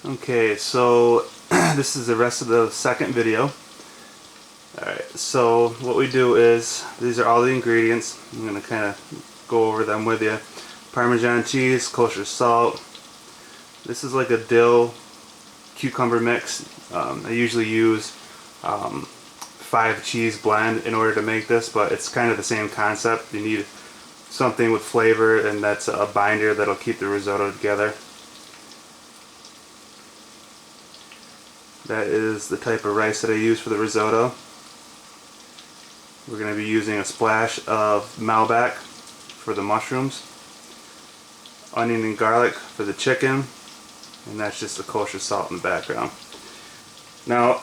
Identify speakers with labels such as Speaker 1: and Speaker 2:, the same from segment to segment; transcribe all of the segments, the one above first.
Speaker 1: Okay, so this is the rest of the second video. Alright, so what we do is, these are all the ingredients. I'm going to kind of go over them with you. Parmesan cheese, kosher salt. This is like a dill cucumber mix. I usually use 5 cheese blend in order to make this, but it's kind of the same concept. You need something with flavor, and that's a binder that'll keep the risotto together. That is the type of rice that I use for the risotto. We're going to be using a splash of Malbec for the mushrooms, onion and garlic for the chicken, and that's just the kosher salt in the background. Now,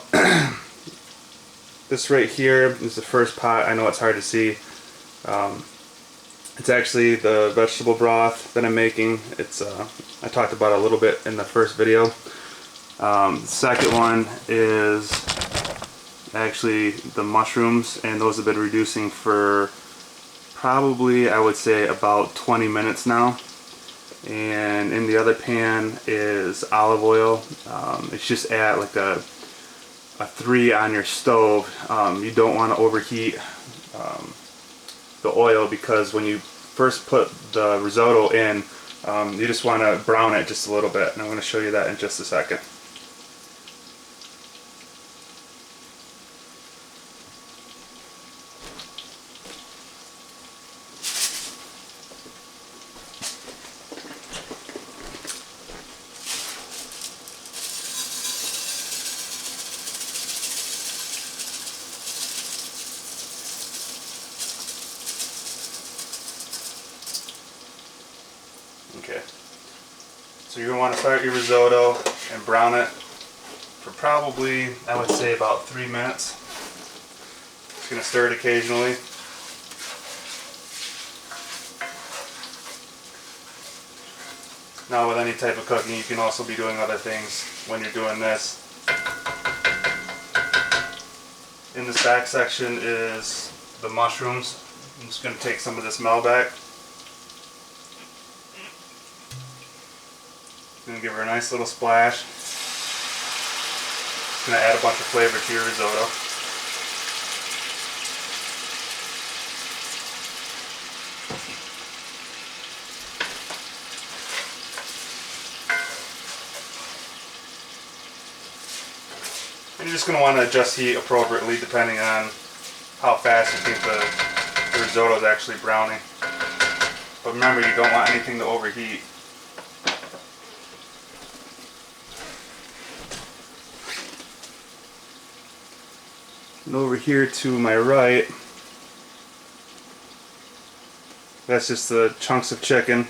Speaker 1: this right here is the first pot. I know it's hard to see. It's actually the vegetable broth that I'm making. It's I talked about it a little bit in the first video. The second one is actually the mushrooms, and those have been reducing for probably, I would say, about 20 minutes now. And in the other pan is olive oil. It's just at like a 3 on your stove. You don't want to overheat the oil, because when you first put the risotto in, you just want to brown it just a little bit, and I'm going to show you that in just a second. Okay, so you're going to want to start your risotto and brown it for probably, I would say, about 3 minutes. Just going to stir it occasionally. Now, with any type of cooking, you can also be doing other things when you're doing this. In this back section is the mushrooms. I'm just going to take some of this Malbec. Gonna give her a nice little splash. It's gonna add a bunch of flavor to your risotto. And you're just gonna want to adjust heat appropriately depending on how fast you think the risotto is actually browning. But remember, you don't want anything to overheat. And over here to my right, that's just the chunks of chicken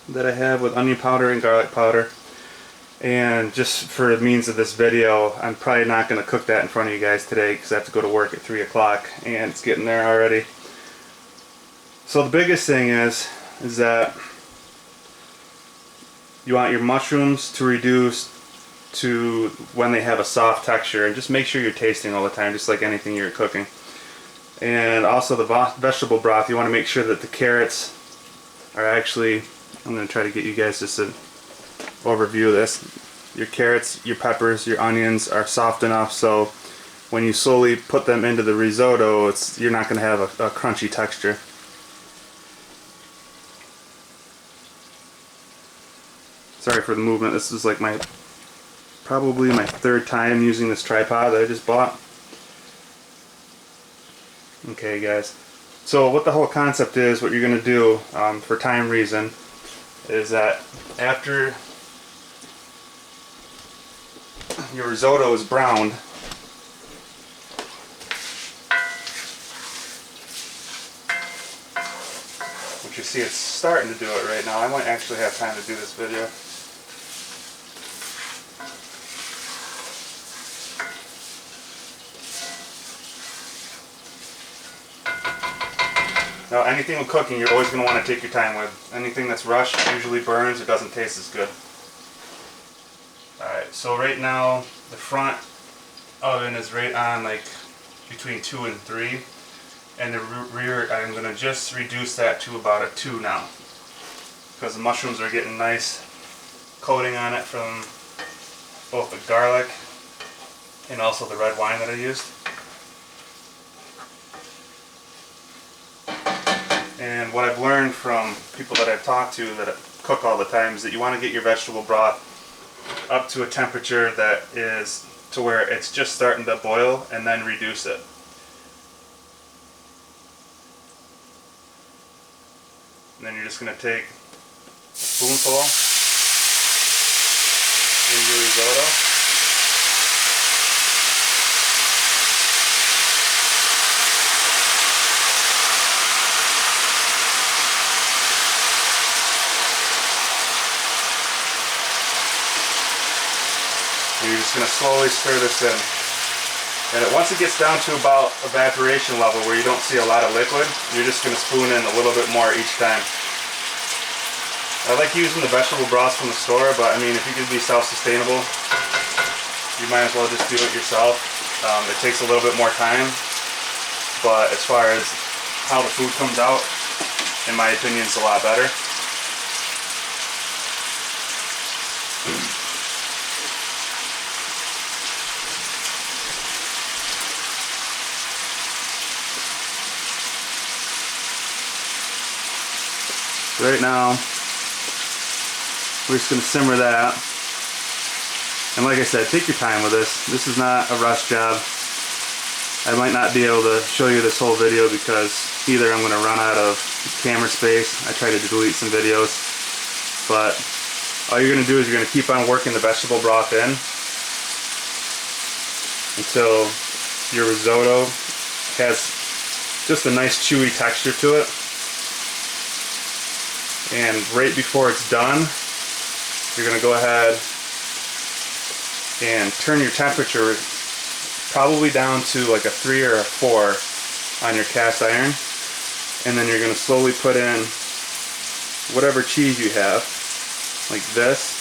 Speaker 1: that I have with onion powder and garlic powder. And just for the means of this video, I'm probably not going to cook that in front of you guys today, because I have to go to work at 3 o'clock and it's getting there already. So the biggest thing is that you want your mushrooms to reduce to when they have a soft texture, and just make sure you're tasting all the time, just like anything you're cooking. And also the vegetable broth, you want to make sure that the carrots are actually, I'm going to try to get you guys just an overview of this. Your carrots, your peppers, your onions are soft enough so when you slowly put them into the risotto, you're not going to have a crunchy texture. Sorry for the movement. This is like probably my 3rd time using this tripod that I just bought. Okay guys, so what the whole concept is, what you're going to do for time reason, is that after your risotto is browned, which you see it's starting to do it right now. I might actually have time to do this video. Now, anything with cooking, you're always going to want to take your time with. Anything that's rushed usually burns or doesn't taste as good. Alright, so right now, the front oven is right on like between 2 and 3. And the rear, I'm going to just reduce that to about a 2 now, because the mushrooms are getting nice coating on it from both the garlic and also the red wine that I used. And what I've learned from people that I've talked to that cook all the time is that you want to get your vegetable broth up to a temperature that is to where it's just starting to boil, and then reduce it. And then you're just going to take a spoonful in your risotto. You're just going to slowly stir this in. And once it gets down to about evaporation level where you don't see a lot of liquid, you're just going to spoon in a little bit more each time. I like using the vegetable broths from the store, but I mean, if you can be self-sustainable, you might as well just do it yourself. It takes a little bit more time, but as far as how the food comes out, in my opinion, it's a lot better. Right now, we're just going to simmer that. And like I said, take your time with this. This is not a rush job. I might not be able to show you this whole video because either I'm going to run out of camera space. I try to delete some videos. But all you're going to do is you're going to keep on working the vegetable broth in until your risotto has just a nice chewy texture to it. And right before it's done, you're going to go ahead and turn your temperature probably down to like a 3 or a 4 on your cast iron. And then you're going to slowly put in whatever cheese you have, like this,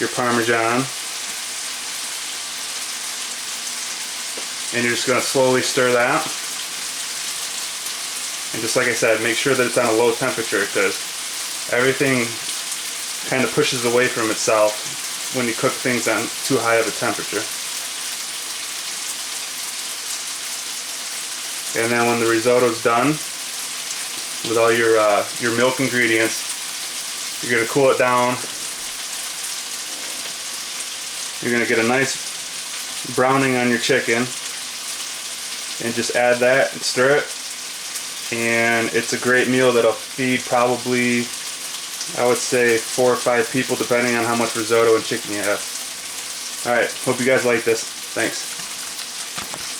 Speaker 1: your Parmesan. And you're just going to slowly stir that. And just like I said, make sure that it's on a low temperature because everything kind of pushes away from itself when you cook things on too high of a temperature. And then when the risotto's done with all your milk ingredients, you're going to cool it down. You're going to get a nice browning on your chicken and just add that and stir it. And it's a great meal that'll feed probably, I would say, 4 or 5 people depending on how much risotto and chicken you have. Alright, hope you guys like this. Thanks.